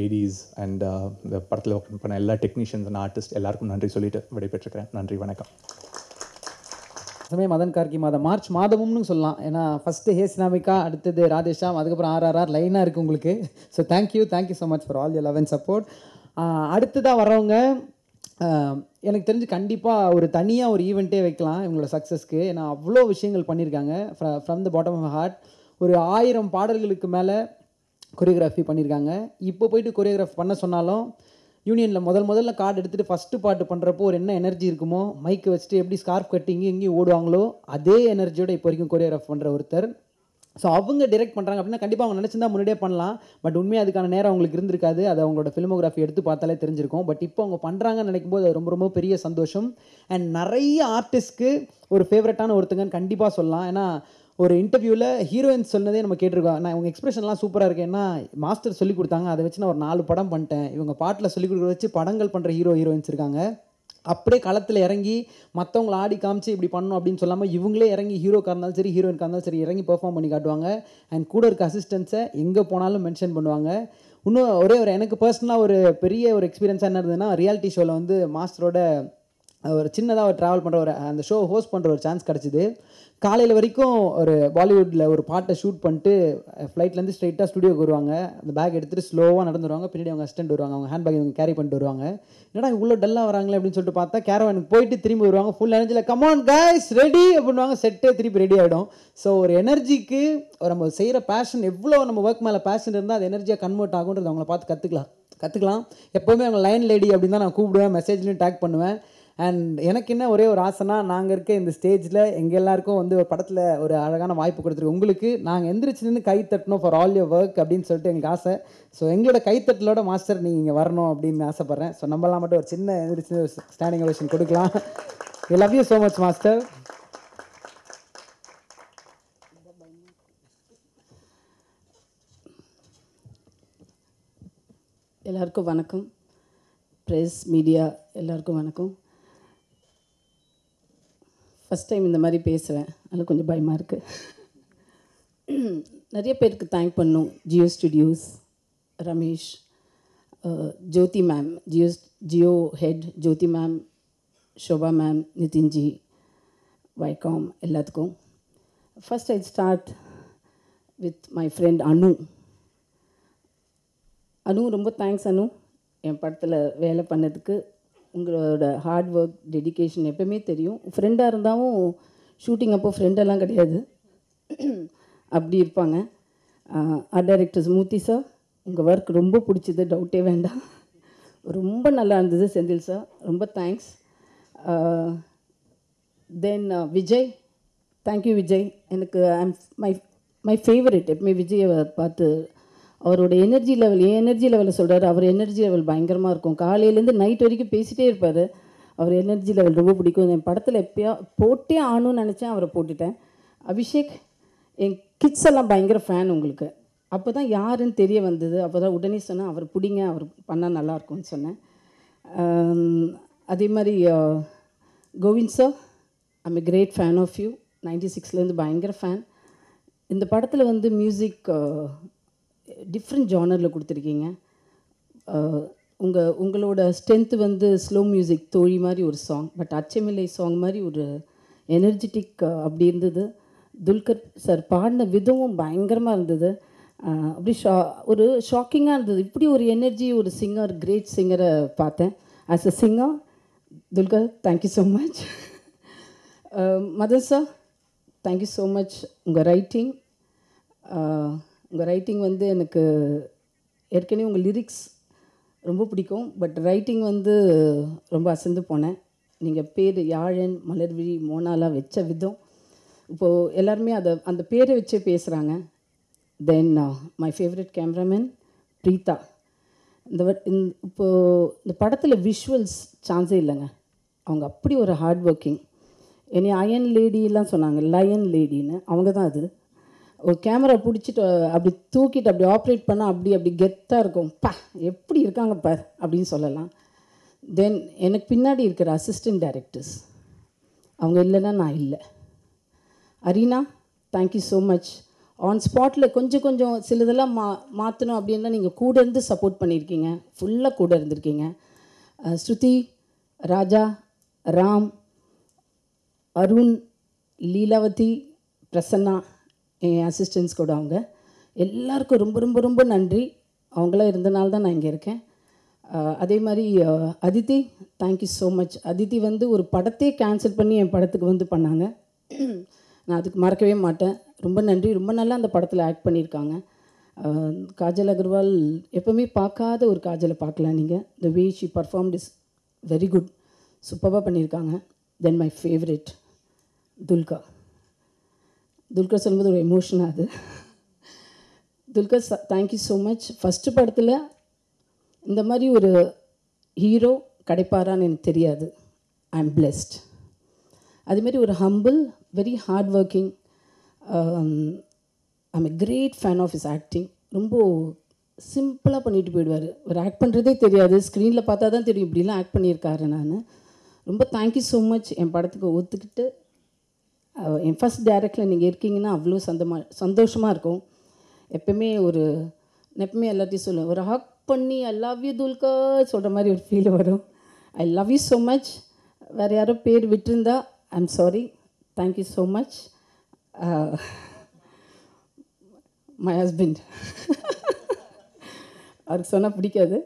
ஏடிஸ் அண்ட் இந்த படத்தில் ஒர்க் பண்ண எல்லா டெக்னீஷியன்ஸ் அண்ட் ஆர்டிஸ்ட் எல்லாருக்கும் நன்றி சொல்லிட்டு விடைபெற்றுக்கிறேன். நன்றி, வணக்கம். சமயம் மதன் கார்கி மாதம், மார்ச் மாதமும்னு சொல்லலாம். ஏன்னா ஃபஸ்ட்டு ஹேஸ்னாமிகா, அடுத்தது ராதேஷாம், அதுக்கப்புறம் RRR லைனாக இருக்குது உங்களுக்கு. So thank you so much for all your love and support. அடுத்ததாக வரவங்க எனக்கு தெரிஞ்சு கண்டிப்பாக ஒரு தனியாக ஒரு ஈவெண்ட்டே வைக்கலாம் இவங்களோட சக்ஸஸ்க்கு. ஏன்னா அவ்வளோ விஷயங்கள் பண்ணியிருக்காங்க. From the bottom of heart ஒரு 1000 பாடல்களுக்கு மேலே கொரியோகிராஃபி பண்ணியிருக்காங்க. இப்போ போயிட்டு கொரியோகிராஃபி பண்ண சொன்னாலும் யூனியனில் முதல்ல கார்டு எடுத்துகிட்டு ஃபஸ்ட்டு பாட்டு பண்ணுறப்போ ஒரு என்ன எனர்ஜி இருக்குமோ, மைக்கை வச்சுட்டு எப்படி ஸ்கார்ஃப் கட்டி இங்கேயும் ஓடுவாங்களோ அதே எனர்ஜியோட இப்போ வரைக்கும் கொரியோகிராஃப் பண்ணுற ஒருத்தர். ஸோ அவங்க டிரெக்ட் பண்ணுறாங்க அப்படின்னா கண்டிப்பாக அவங்க நினச்சிருந்தா முன்னாடியே பண்ணலாம். பட் உண்மையாக அதுக்கான நேரம் அவங்களுக்கு இருந்திருக்காது. அது அவங்களோட ஃபிலிமோகிராஃபி எடுத்து பார்த்தாலே தெரிஞ்சிருக்கும். பட் இப்போ அவங்க பண்ணுறாங்கன்னு நினைக்கும் போது அது ரொம்ப ரொம்ப பெரிய சந்தோஷம். அண்ட் நிறைய ஆர்டிஸ்ட்க்கு ஒரு ஃபேவரட்டான ஒருத்தங்கன்னு கண்டிப்பாக சொல்லலாம். ஏன்னா ஒரு இன்டர்வியூவில் ஹீரோயின்ஸ் சொன்னதே நம்ம கேட்டிருக்கோம். நான் இவங்க எக்ஸ்பிரஷன்லாம் சூப்பராக இருக்குது. ஏன்னா மாஸ்டர் சொல்லிக் கொடுத்தாங்க, அதை வச்சு நான் ஒரு 4 படம் பண்ணிட்டேன். இவங்க பாட்டில் சொல்லிக் கொடுக்குற வச்சு படங்கள் பண்ணுற ஹீரோயின்ஸ் இருக்காங்க. அப்படியே களத்தில் இறங்கி மற்றவங்கள ஆடி காமிச்சு இப்படி பண்ணணும் அப்படின்னு சொல்லாமல் இவங்களே இறங்கி ஹீரோக்காக இருந்தாலும் சரி, ஹீரோயின்காக இருந்தாலும் சரி இறங்கி பெர்ஃபார்ம் பண்ணி காட்டுவாங்க. அண்ட் கூட இருக்க அசிஸ்டன்ஸை எங்கே போனாலும் மென்ஷன் பண்ணுவாங்க. இன்னும் ஒரே எனக்கு பர்சனலாக ஒரு பெரிய ஒரு எக்ஸ்பீரியன்ஸாக என்ன இருந்ததுன்னா, ரியாலிட்டி ஷோவில் வந்து மாஸ்டரோட ஒரு சின்னதாக ஒரு ட்ராவல் பண்ணுற அந்த ஷோ ஹோஸ்ட் பண்ணுற ஒரு சான்ஸ் கிடச்சிது. காலையில் வரைக்கும் ஒரு பாலிவுட்டில் ஒரு பாட்டை ஷூட் பண்ணிட்டு ஃப்ளைட்லேருந்து ஸ்ட்ரைட்டாக ஸ்டுடியோக்கு வருவாங்க. அந்த பேக் எடுத்துகிட்டு ஸ்லோவாக நடந்து வருவாங்க. பின்னாடி அவங்க அசிஸ்டன்ட் வருவாங்க. அவங்க ஹேண்ட் பேக் இவங்க கேரி பண்ணிட்டு வருவாங்க. என்னடா இவ்வளோ டல்லாக வராங்களே அப்படின்னு சொல்லிட்டு பார்த்தா கேரவானுக்கு போயிட்டு திரும்பி வருவாங்க. ஃபுல் எனர்ஜியில் கமான் கைஸ் ரெடி அப்படின்வாங்க. செட்டே திருப்பி ரெடி ஆகிடும். ஸோ ஒரு எனர்ஜிக்கு நம்ம செய்கிற பேஷன் எவ்வளோ நம்ம ஒர்க் மேலே பேஷன் இருந்தால் அது எனர்ஜியாக கன்வெர்ட் ஆகுன்றது அவங்கள பார்த்து கற்றுக்கலாம். எப்போவுமே அவங்க லைன் லேடி அப்படின்னு தான் நான் கூப்பிடுவேன், மெசேஜ்லையும் டேக் பண்ணுவேன். அண்ட் எனக்கு என்ன ஒரே ஒரு ஆசைனா, நாங்கள் இருக்க இந்த ஸ்டேஜில் எங்கள் எல்லாருக்கும் வந்து ஒரு படத்தில் ஒரு அழகான வாய்ப்பு கொடுத்துருக்கு. உங்களுக்கு நாங்கள் எந்திரிச்சு நின்று கை தட்டணும் ஃபார் ஆல் யுவர் ஒர்க் அப்படின்னு சொல்லிட்டு எங்களுக்கு ஆசை. ஸோ எங்களோட கைத்தட்டலோட மாஸ்டர் நீங்கள் இங்கே வரணும் அப்படின்னு ஆசைப்பட்றேன். ஸோ நம்மளாம் மட்டும் ஒரு சின்ன எந்திரிச்சு ஸ்டாண்டிங் ஓவேஷன் கொடுக்கலாம். ஐ love you so much master. எல்லாருக்கும் வணக்கம். ப்ரெஸ், மீடியா எல்லாருக்கும் வணக்கம். ஃபஸ்ட் டைம் இந்த மாதிரி பேசுகிறேன், அதில் கொஞ்சம் பயமாக இருக்குது. நிறைய பேருக்கு தேங்க் பண்ணணும். Jio studios, Ramesh, Jyothi ma'am, Jio head Jyothi ma'am, Shobha ma'am, நிதின்ஜி, வைகாம் எல்லாத்துக்கும். First I start with my friend Anu. ரொம்ப தேங்க்ஸ் அனு, என் படத்தில் வேலை பண்ணதுக்கு. உங்களோட ஹார்ட் ஒர்க், டெடிகேஷன் எப்பவுமே தெரியும். ஃப்ரெண்டாக இருந்தாலும் ஷூட்டிங் அப்போ ஃப்ரெண்டெல்லாம் கிடையாது, அப்படி இருப்பாங்க. ஆர்ட் டைரக்டர்ஸ் மூர்த்தி சார், உங்கள் ஒர்க் ரொம்ப பிடிச்சது, டவுட்டே வேண்டாம். ரொம்ப நல்லா இருந்தது. செந்தில் சார் ரொம்ப தேங்க்ஸ். தென் விஜய், தேங்க்யூ விஜய். எனக்கு மை ஃபேவரட். எப்பவுமே விஜயை பார்த்து அவரோட எனர்ஜி லெவல், என் எனர்ஜி லெவலில் சொல்கிறாரு. அவர் எனர்ஜி லெவல் பயங்கரமாக இருக்கும். காலையிலேருந்து நைட் வரைக்கும் பேசிகிட்டே இருப்பார். அவர் எனர்ஜி லெவல் ரொம்ப பிடிக்கும். என் படத்தில் எப்போயா போட்டே ஆகணும்னு நினச்சேன், அவரை போட்டுட்டேன். அபிஷேக், என் கிட்ஸ் எல்லாம் பயங்கர ஃபேன் உங்களுக்கு. அப்போ தான் யாருன்னு தெரிய வந்தது. அப்போ தான் உடனே சொன்னேன், அவர் பிடிங்க, அவர் பண்ணால் நல்லாயிருக்கும்னு சொன்னேன். அதே மாதிரி Govind sir, I'm a great fan of you. 96லேருந்து பயங்கர ஃபேன். இந்த படத்தில் வந்து மியூசிக் டிஃப்ரெண்ட் ஜானரில் கொடுத்துருக்கீங்க. உங்களோட ஸ்ட்ரென்த்து வந்து ஸ்லோ மியூசிக் தோழி மாதிரி ஒரு சாங், பட் அச்சமில்லை சாங் மாதிரி ஒரு எனர்ஜெட்டிக் அப்படி இருந்தது. துல்கர் சார் பாடின விதமும் பயங்கரமாக இருந்தது. அப்படி ஒரு ஷாக்கிங்காக இருந்தது. இப்படி ஒரு எனர்ஜி ஒரு சிங்கர், கிரேட் சிங்கரை பார்த்தேன். As a singer, Dulquer thank you so much. Madan sir thank you so much. உங்கள் ரைட்டிங் வந்து எனக்கு ஏற்கனவே உங்கள் லிரிக்ஸ் ரொம்ப பிடிக்கும், பட் ரைட்டிங் வந்து ரொம்ப அசந்து போனேன். நீங்கள் பேர் யாழன், மலர்விழி, மோனாலா வச்ச விதம், இப்போது எல்லாருமே அந்த பேரை வச்சே பேசுகிறாங்க. Then my favourite cameraman Preetha. இப்போது இந்த படத்தில் விஷுவல்ஸ் சான்ஸே இல்லைங்க. அவங்க அப்படி ஒரு ஹார்ட் ஒர்க்கிங். என்னை அயன் லேடிலாம் சொன்னாங்க, லயன் லேடின்னு. அவங்க தான் அது. ஒரு கேமரா பிடிச்சிட்டு அப்படி தூக்கிட்டு அப்படி ஆப்ரேட் பண்ணால் அப்படி கெத்தாக இருக்கும். எப்படி இருக்காங்க பார் அப்படின்னு சொல்லலாம். தென் எனக்கு பின்னாடி இருக்கிற அசிஸ்டன்ட் டைரக்டர்ஸ், அவங்க இல்லைன்னா நான் இல்லை. Arena thank you so much. On ஸ்பாட்டில் கொஞ்சம் சிலதெல்லாம் மாற்றணும் அப்படின்னா நீங்கள் கூட இருந்து சப்போர்ட் பண்ணியிருக்கீங்க, ஃபுல்லாக கூட இருந்திருக்கீங்க. ஸ்ருதி, ராஜா, ராம், அருண், லீலாவதி, பிரசன்னா, என் அசிஸ்டன்ஸ் கூட அவங்க எல்லாருக்கும் ரொம்ப ரொம்ப ரொம்ப நன்றி. அவங்களாம் இருந்தனால தான் நான் இங்கே இருக்கேன். அதே மாதிரி Aditi thank you so much. Aditi வந்து ஒரு படத்தையே கேன்சல் பண்ணி என் படத்துக்கு வந்து பண்ணாங்க. நான் அதுக்கு மறக்கவே மாட்டேன். ரொம்ப நன்றி. ரொம்ப நல்லா அந்த படத்தில் ஆக்ட் பண்ணியிருக்காங்க. காஜல் அகர்வால் எப்போவுமே பார்க்காத ஒரு காஜலை பார்க்கலாம் நீங்கள். The way she performed is very good, சூப்பராக பண்ணியிருக்காங்க. தென் மை ஃபேவரட் துல்கர் சொல்லும்போது ஒரு எமோஷனாக அது. Dulquer thank you so much. First படத்தில் இந்த மாதிரி ஒரு ஹீரோ கிடைப்பாரான்னு எனக்கு தெரியாது. I am blessed. அதுமாரி ஒரு humble, very hard working. I am a great fan of his acting. ரொம்ப சிம்பிளாக பண்ணிட்டு போயிடுவார். ஒரு ஆக்ட் பண்ணுறதே தெரியாது, ஸ்க்ரீனில் பார்த்தா தான் தெரியும் இப்படிலாம் ஆக்ட் பண்ணியிருக்காரு. நான் ரொம்ப தேங்க்யூ ஸோ மச். என் படத்துக்கு ஒத்துக்கிட்டு என் ஃபஸ்ட் டைரக்டில் நீங்கள் இருக்கீங்கன்னா அவ்வளோ சந்தோஷமாக இருக்கும். எப்பவுமே எல்லாத்தையும் சொல்லுவேன், ஒரு ஹக் பண்ணி ஐ லவ் யூ துல்கர் சொல்கிற மாதிரி ஒரு ஃபீல் வரும். I love you so much. வேறு யாரோ பேர் விட்டுருந்தா I am sorry. Thank you so much. My husband அவருக்கு சொன்னால் பிடிக்காது.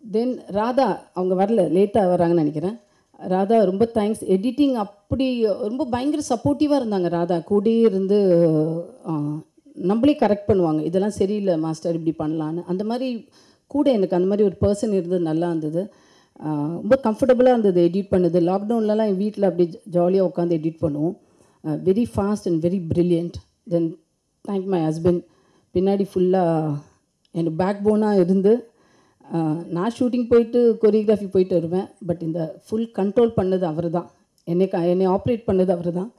தென் ராதா, அவங்க வரல, லேட்டாக வராங்கன்னு நினைக்கிறேன். ராதா ரொம்ப தேங்க்ஸ். எடிட்டிங் அப்படி ரொம்ப பயங்கர சப்போர்ட்டிவாக இருந்தாங்க. ராதா கூடயே இருந்து நம்மளே கரெக்ட் பண்ணுவாங்க, இதெல்லாம் சரியில்லை மாஸ்டர் இப்படி பண்ணலான்னு. அந்த மாதிரி கூட எனக்கு அந்த மாதிரி ஒரு பர்சன் இருந்தது, நல்லா இருந்தது. ரொம்ப கம்ஃபர்டபுளாக இருந்தது எடிட் பண்ணுது. லாக்டவுன்லலாம் என் வீட்டில் அப்படி ஜாலியாக உட்காந்து எடிட் பண்ணுவோம். Very fast and very brilliant. Then thank my husband. பின்னாடி ஃபுல்லாக எனக்கு பேக் போனாக இருந்து நான் ஷூட்டிங் போயிட்டு கொரியோகிராஃபி போயிட்டு வருவேன். பட் இந்த ஃபுல் கண்ட்ரோல் பண்ணது அவர் தான். என்னை ஆப்ரேட் பண்ணது அவர் தான்.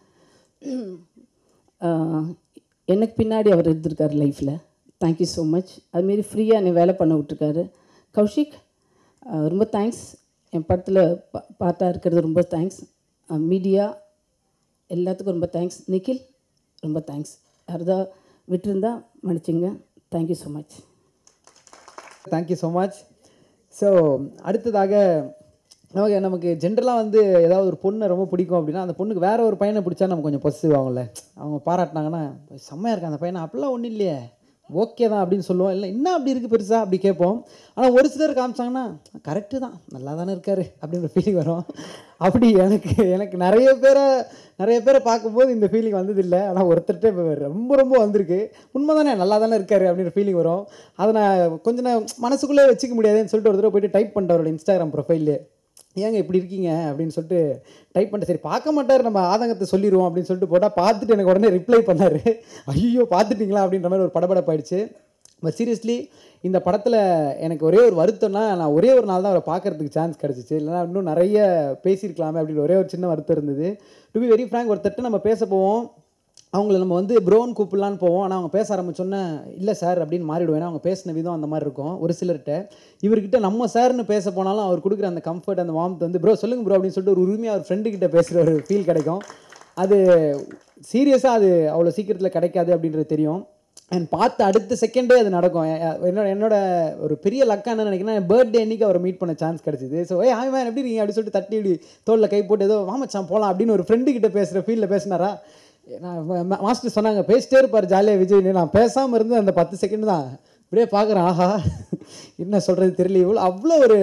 எனக்கு பின்னாடி அவர் இருந்திருக்கார் லைஃப்பில். Thank you so much. அதுமாரி ஃப்ரீயாக என்னை வேலை பண்ண விட்டுருக்காரு. கௌஷிக் ரொம்ப தேங்க்ஸ். என் படத்தில் பார்ட்டாக இருக்கிறது ரொம்ப தேங்க்ஸ். மீடியா எல்லாத்துக்கும் ரொம்ப தேங்க்ஸ். நிக்கில் ரொம்ப தேங்க்ஸ். யாரதா விட்டுருந்தா மன்னிச்சிங்க. Thank you so much. Thank you so much. So அடுத்ததாக நமக்கு ஜென்ரலாக வந்து ஏதாவது ஒரு பொண்ணை ரொம்ப பிடிக்கும் அப்படின்னா அந்த பொண்ணுக்கு வேறு ஒரு பையனை பிடிச்சா நம்ம கொஞ்சம் பொசிட்டிவ் ஆகும்ல. அவங்க பாராட்டினாங்கன்னா செம்மையாக இருக்கா அந்த பையனை, அப்படிலாம் ஒன்றும் இல்லையே, ஓகே தான் அப்படின்னு சொல்லுவோம். இல்லை என்ன அப்படி இருக்குது பெருசாக அப்படி கேட்போம். ஆனால் ஒரு சிலர் காமிச்சாங்கன்னா கரெக்டு தான், நல்லா தானே இருக்காரு அப்படின்ற ஃபீலிங் வரும். அப்படி எனக்கு நிறைய பேரை பார்க்கும்போது இந்த ஃபீலிங் வந்ததில்லை. ஆனால் ஒருத்தர்கிட்ட ரொம்ப ரொம்ப வந்திருக்கு. உண்மை தானே, நல்லா தானே இருக்காரு அப்படின்ற ஃபீலிங் வரும். அதை நான் கொஞ்சம் மனசுக்குள்ளே வச்சுக்க முடியாதுன்னு சொல்லிட்டு ஒரு தடவை போய்ட்டு டைப் பண்ணிட்டேன் அவரோட இன்ஸ்டாகிராம் ப்ரொஃபைல்லே, ஏங்க இப்படி இருக்கீங்க அப்படின்னு சொல்லிட்டு டைப் பண்ணிட்டு, சரி பார்க்க மாட்டார் நம்ம ஆதங்கத்தை சொல்லிடுவோம் அப்படின்னு சொல்லிட்டு போட்டால் பார்த்துட்டு எனக்கு உடனே ரிப்ளை பண்ணார். ஐயோ பார்த்துட்டிங்களா அப்படின்ற மாதிரி ஒரு படபடப்பாயிடுச்சு. பட் சீரியஸ்லி இந்த படத்தில் எனக்கு ஒரே ஒரு வருத்தம்னா, நான் ஒரே ஒரு நாள் தான் அவரை பார்க்கறதுக்கு சான்ஸ் கிடச்சிச்சு. இல்லைனா இன்னும் நிறைய பேசியிருக்கலாமே அப்படின்னு ஒரே ஒரு சின்ன வருத்தம் இருந்தது. டு பி வெரி ஃப்ராங்க், ஒருத்தட்ட நம்ம பேச போவோம், அவங்கள நம்ம வந்து ப்ரோன்னு கூப்பிடலான்னு போவோம். ஆனால் அவங்க பேச ஆரம்பிச்சோன்னே இல்லை சார் அப்படின்னு மாறிடுவோம். ஏன்னா அவங்க பேசின விதம் அந்த மாதிரி இருக்கும். ஒரு சிலர்கிட்ட இவர்கிட்ட நம்ம சார்னு பேச போனாலும் அவர் கொடுக்குற அந்த கம்ஃபர்ட், அந்த வார்ம்த் வந்து ப்ரோ சொல்லுங்கள் ப்ரோ அப்படின்னு சொல்லிட்டு ஒரு உரிமையாக ஒரு ஃப்ரெண்டுக்கிட்ட பேசுகிற ஒரு ஃபீல் கிடைக்கும். அது சீரியஸாக அது அவ்வளோ சீக்கிரத்தில் கிடைக்காது அப்படின்றது தெரியும். அண்ட் பார்த்து அடுத்த செகண்டே அது நடக்கும். என்னோட ஒரு பெரிய லக்கா என்ன நினைக்கிறேன், பர்த்டே அன்றைக்கி அவரை மீட் பண்ண சான்ஸ் கிடச்சிது. ஸோ ஹாய் மேன் எப்படி இருக்கீங்க அப்படின்னு சொல்லிட்டு தட்டி இப்படி தோளில் கை போட்டு ஏதோ வாமச்சான் போகலாம் அப்படின்னு ஒரு ஃப்ரெண்டுக்கிட்ட பேசுகிற ஃபீல்டில் பேசினாரா. நான் மாஸ்டர் சொன்னாங்க பேசிட்டே இருப்பார் ஜாலியாக விஜய். நான் பேசாமல் இருந்து அந்த 10 செகண்ட் தான் இப்படியே பார்க்குறேன். ஆஹா என்ன சொல்கிறது தெரியல. இவ்வளோ அவ்வளோ ஒரு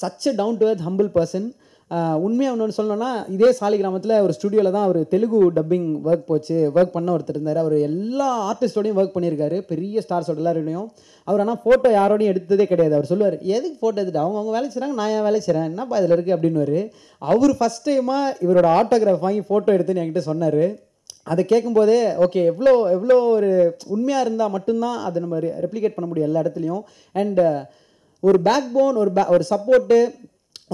such down to earth humble person. உண்மையாக ஒன்று சொல்லணும்னா இதே சாலிகிராமத்தில் ஒரு ஸ்டுடியோவில் தான் அவர் தெலுங்கு டப்பிங் ஒர்க் பண்ண ஒருத்தர் இருந்தார். அவர் எல்லா ஆர்டிஸ்டோடையும் ஒர்க் பண்ணியிருக்காரு, பெரிய ஸ்டார்ஸோட எல்லாரோடையும். அவர் ஆனால் ஃபோட்டோ யாரோடையும் எடுத்ததே கிடையாது. அவர் சொல்லுவார் எதுக்கு ஃபோட்டோ எடுத்துட்டு அவங்க வேலை செய்கிறாங்க, நான் ஏன் வேலை செய்கிறேன், என்னப்பா இதில் இருக்குது அப்படின்னு. அவர் ஃபஸ்ட் டைமாக இவரோட ஆட்டோகிராஃப் வாங்கி ஃபோட்டோ எடுத்துன்னு என்கிட்ட சொன்னார். அதை கேட்கும்போதே ஓகே எவ்வளோ ஒரு உண்மையாக இருந்தால் மட்டும்தான் அதை நம்ம ரெப்ளிகேட் பண்ண முடியும் எல்லா இடத்துலையும். அண்ட் ஒரு பேக் போன், ஒரு சப்போர்ட்டு,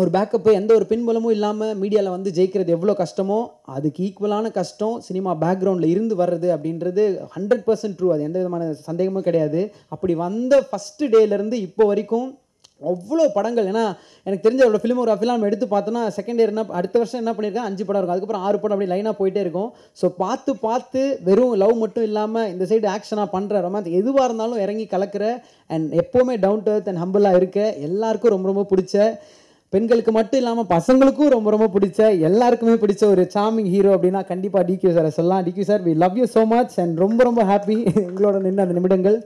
ஒரு பேக்கப்பு, எந்த ஒரு பின்புலமும் இல்லாமல் மீடியாவில் வந்து ஜெயிக்கிறது எவ்வளோ கஷ்டமோ அதுக்கு ஈக்குவலான கஷ்டம் சினிமா பேக்ரவுண்டில் இருந்து வர்றது அப்படின்றது 100% ட்ரூ. அது எந்த விதமான சந்தேகமும் கிடையாது. அப்படி வந்த ஃபஸ்ட்டு டேலேருந்து இப்போ வரைக்கும் அவ்வளோ படங்கள். ஏன்னா எனக்கு தெரிஞ்ச அவரோட ஃபிலிமோகிராஃபிலாம் நம்ம எடுத்து பார்த்தோன்னா செகண்ட் இயர் அடுத்த வருஷம் என்ன பண்ணியிருக்கேன் 5 படம் இருக்கும், அதுக்கப்புறம் 6 படம் அப்படி லைனாக போயிட்டே இருக்கும். ஸோ பார்த்து வெறும் லவ் மட்டும் இல்லாமல் இந்த சைடு ஆக்ஷனாக பண்ணுற ரொமான்ஸ் எதுவாக இருந்தாலும் இறங்கி கலக்கிற அண்ட் எப்போவுமே டவுன் டு எர்த் அண்ட் ஹம்பிளாக இருக்க, எல்லாருக்கும் ரொம்ப ரொம்ப பிடிச்ச, பெண்களுக்கு மட்டும் இல்லாமல் பசங்களுக்கும் ரொம்ப ரொம்ப பிடிச்ச, எல்லாருக்குமே பிடிச்ச ஒரு சார்மிங் ஹீரோ அப்படின்னா கண்டிப்பாக டிக்யூ சாரை சொல்லலாம். D Q sir we love you so much and ரொம்ப ரொம்ப ஹாப்பி எங்களோட நின்று அந்த நிமிடங்கள்.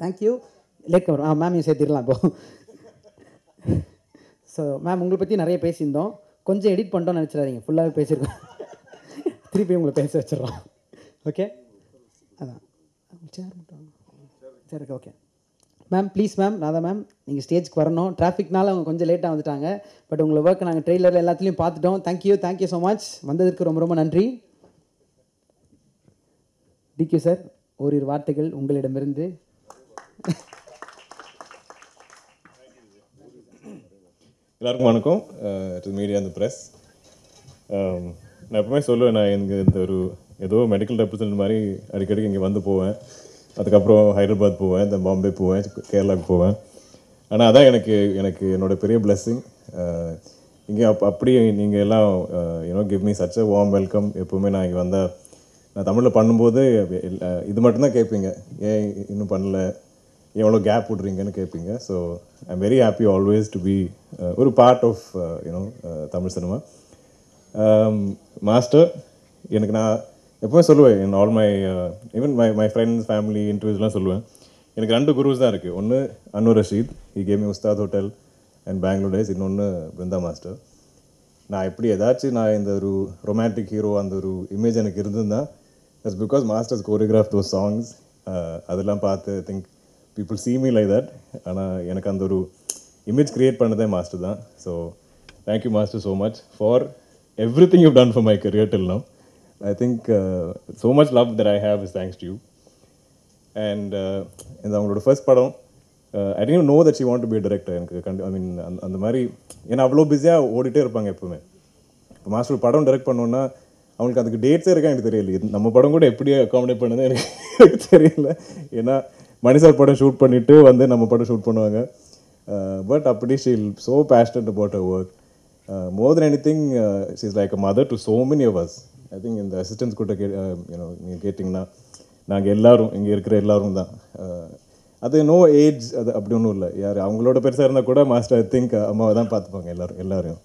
தேங்க்யூ. லேக் வரும் மேமையும் சேர்த்திடலாம் இப்போ. ஸோ மேம் உங்களை பற்றி நிறைய பேசியிருந்தோம், கொஞ்சம் எடிட் பண்ணிட்டோம்னு நினச்சிடாதீங்க, ஃபுல்லாகவே பேசியிருக்கோம். திருப்பி உங்களை பேச வச்சிடறோம். ஓகே அதான் சரி okay ma'am please ma'am. Radha ma'am நீங்கள் ஸ்டேஜ்க்கு வரணும். டிராஃபிக்னால அவங்க கொஞ்சம் லேட்டாக வந்துட்டாங்க. பட் உங்களை ஒர்க் நாங்கள் ட்ரெய்லரில் எல்லாத்துலேயும் பார்த்துட்டோம். Thank you so much. வந்ததற்கு ரொம்ப ரொம்ப நன்றி. டிக்யூ சார் ஓரிரு வார்த்தைகள் உங்களிடமிருந்து. எல்லாருக்கும் வணக்கம். டு மீடியா அந்த ப்ரெஸ். நான் எப்பவுமே சொல்லுவேன், நான் எனக்கு இந்த ஒரு ஏதோ மெடிக்கல் ரெப்ரசன்ட் மாதிரி அடிக்கடி இங்கே வந்து போவேன். அதுக்கப்புறம் ஹைதராபாத் போவேன், இந்த பாம்பே போவேன், கேரளாவுக்கு போவேன். ஆனால் அதான் எனக்கு என்னோடய பெரிய பிளெஸ்ஸிங். இங்கே அப்படியே நீங்கள் எல்லாம் give me such a warm welcome. எப்போவுமே நான் இங்கே வந்தால் நான் தமிழில் பண்ணும்போது இது மட்டும்தான் கேட்பீங்க, ஏன் இன்னும் பண்ணல, எவ்வளோ கேப் விட்றீங்கன்னு கேட்பீங்க. So I am very happy always to be ஒரு part of Tamil cinema. Master எனக்கு நான் எப்போவுமே சொல்லுவேன், in all my even my friends family இன்டர்வியூஸ்லாம் சொல்லுவேன், எனக்கு 2 குருஸ் தான் இருக்குது. ஒன்று Anwar Rasheed, he gave me Ustad hotel and Bangalore days. இன்னொன்று பிருந்தா மாஸ்டர். நான் எப்படி ஏதாச்சும் நான் இந்த ஒரு ரொமான்டிக் ஹீரோ அந்த ஒரு இமேஜ் எனக்கு இருந்திருந்தேன், that's because masters choreograph those songs. அதெல்லாம் பார்த்து I think people see me like that. ஆனால் எனக்கு அந்த ஒரு இமேஜ் க்ரியேட் பண்ணதே மாஸ்டர் தான். So thank you master so much for everything you've done for my career till now. I think so much love that I have is thanks to you. And இந்த அவங்களோட first படம் I didn't know that she wanted to be a director. எனக்கு ஐ மீன் அந்த மாதிரி ஏன்னா அவ்வளோ பிஸியாக ஓடிட்டே இருப்பாங்க எப்போவுமே. இப்போ மாஸ்டர் படம் டைரக்ட் பண்ணோன்னா அவங்களுக்கு அதுக்கு டேட்ஸே இருக்கா எனக்கு தெரியல. நம்ம படம் கூட எப்படி அக்காமடேட் பண்ணது எனக்கு தெரியல. ஏன்னா மணிசார் படம் ஷூட் பண்ணிவிட்டு வந்து நம்ம படம் ஷூட் பண்ணுவாங்க. பட் அப்படி she is so passionate about her work. More than anything, she's like a mother to so many of us. I think இந்த அசிஸ்டன்ஸ் கூட நீங்கள் கேட்டிங்கன்னா நாங்கள் எல்லோரும் இங்கே இருக்கிற எல்லோரும் தான். அது நோ ஏஜ், அது அப்படி ஒன்றும் இல்லை. யார் அவங்களோட பெருசாக இருந்தால் கூட மாஸ்டர் ஐ திங்க் அம்மாவை தான் பார்த்துப்பாங்க எல்லாரையும்.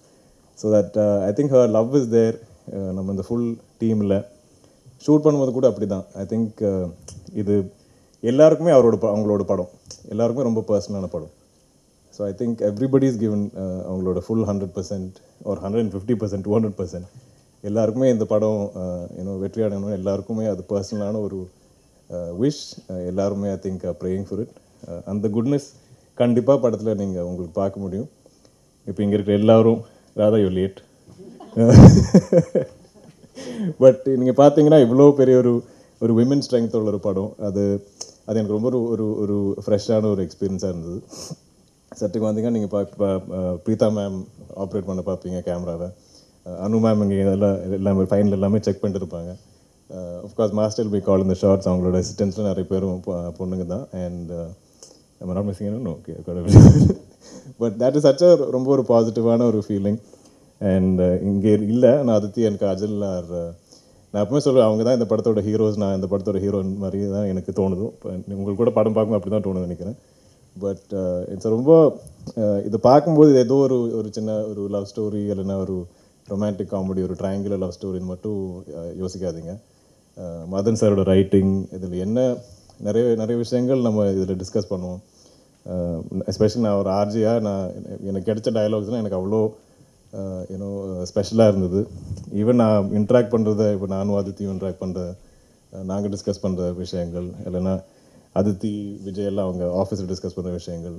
So that I think her love is there. நம்ம இந்த ஃபுல் டீமில் ஷூட் பண்ணும்போது கூட அப்படி தான். ஐ திங்க் இது எல்லாருக்குமே அவங்களோட படம் எல்லாருக்குமே ரொம்ப பர்சனலான படம். So I think everybody is given அவங்களோட ஃபுல் 100% ஒரு 150%, 200%. எல்லாருக்குமே இந்த படம் வெற்றி அடையணும். எல்லாருக்குமே அது பர்சனலான ஒரு விஷ். எல்லாருமே I think praying for it. அந்த குட்னஸ் கண்டிப்பாக படத்தில் நீங்கள் உங்களுக்கு பார்க்க முடியும். இப்போ இங்கே இருக்கிற எல்லாரும் ராதா யூ லேட். பட் நீங்கள் பார்த்தீங்கன்னா இவ்வளோ பெரிய ஒரு விமன் ஸ்ட்ரெங்த்தோட ஒரு படம். அது எனக்கு ரொம்ப ஒரு ஃப்ரெஷ்ஷான ஒரு எக்ஸ்பீரியன்ஸாக இருந்தது. சட்டுக்கு வந்தீங்கன்னா நீங்கள் பிரீதா மேம் ஆப்ரேட் பண்ண பார்ப்பீங்க கேமராவை. அனு மேம் இங்கே எல்லாமே ஃபைனல் எல்லாமே செக் பண்ணிட்டு இருப்பாங்க. ஆஃப்கோர்ஸ் மாஸ்டர் பை கால் இந்த ஷார்ட்ஸ் அவங்களோட அசிஸ்டன்ஸில் நிறைய பேரும் பொண்ணுங்க தான். அண்ட் நம்ம not missing okay. But that is such ரொம்ப ஒரு பாசிட்டிவான ஒரு ஃபீலிங். அண்ட் இங்கே இல்லை நான் அதித்தி எனக்கு அஜல் ஆர் நான் எப்பவுமே சொல்லுவேன் அவங்க தான் இந்த படத்தோட ஹீரோஸ், நான் இந்த படத்தோட ஹீரோயின் மாதிரி தான் எனக்கு தோணுது. உங்களுக்கு கூட படம் பார்க்கும்போது அப்படி தான் தோணுது நினைக்கிறேன். பட் இட்ஸ் ரொம்ப இதை பார்க்கும்போது ஏதோ ஒரு சின்ன ஒரு லவ் ஸ்டோரி இல்லைன்னா ஒரு ரொமான்டிக் காமெடி, ஒரு ட்ரையாங்குலர் லவ் ஸ்டோரின்னு மட்டும் யோசிக்காதீங்க. மதன் சாரோட ரைட்டிங், இதில் என்ன நிறைய விஷயங்கள் நம்ம இதில் டிஸ்கஸ் பண்ணுவோம். எஸ்பெஷலி நான் ஒரு ஆர்ஜியாக எனக்கு கிடைச்ச டயலாக்ஸ்லாம் எனக்கு அவ்வளோ ஏன்னோ ஸ்பெஷலாக இருந்தது. ஈவன் நான் இன்ட்ராக்ட் பண்ணுறத, இப்போ நானும் அதித்தியும் இன்ட்ராக்ட் பண்ணுற, நாங்கள் டிஸ்கஸ் பண்ணுற விஷயங்கள், இல்லைன்னா அதித்தி விஜய் எல்லாம் அவங்க ஆஃபீஸில் டிஸ்கஸ் பண்ணுற விஷயங்கள்,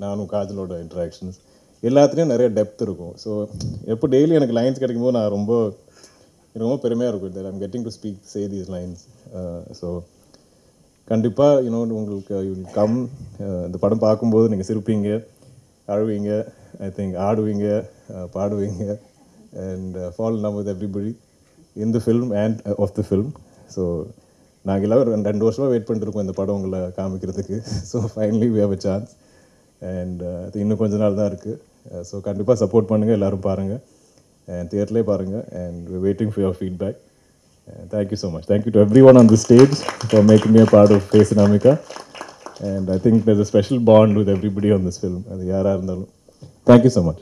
நானும் காஜலோட இன்ட்ராக்ஷன்ஸ் எல்லாத்துலேயும் நிறைய டெப்த் இருக்கும். ஸோ எப்போ டெய்லி எனக்கு லைன்ஸ் கிடைக்கும்போது நான் ரொம்ப பெருமையாக இருக்கும். I'm getting to speak say these lines. So கண்டிப்பாக உங்களுக்கு யூ வில் கம். இந்த படம் பார்க்கும்போது நீங்கள் சிரிப்பீங்க, அழுவீங்க, ஐ திங்க் ஆடுவீங்க, பாடுவீங்க, and fall in love with everybody in the film and of the film. So நாங்கள் எல்லோரும் 2 வருஷமாக வெயிட் பண்ணிட்டுருக்கோம் இந்த படம் உங்களை காமிக்கிறதுக்கு. So finally we have a chance. And அது இன்னும் கொஞ்ச நாள் தான் இருக்குது. ஸோ கண்டிப்பாக சப்போர்ட் பண்ணுங்கள், எல்லோரும் பாருங்கள், அண்ட் தியேட்டர்லேயே பாருங்கள். And we waiting for your feedback. Thank you so much. Thank you to everyone on the stage for making me a part of Face Anamika. And I think there's a special bond with everybody on this film. Thank you so much.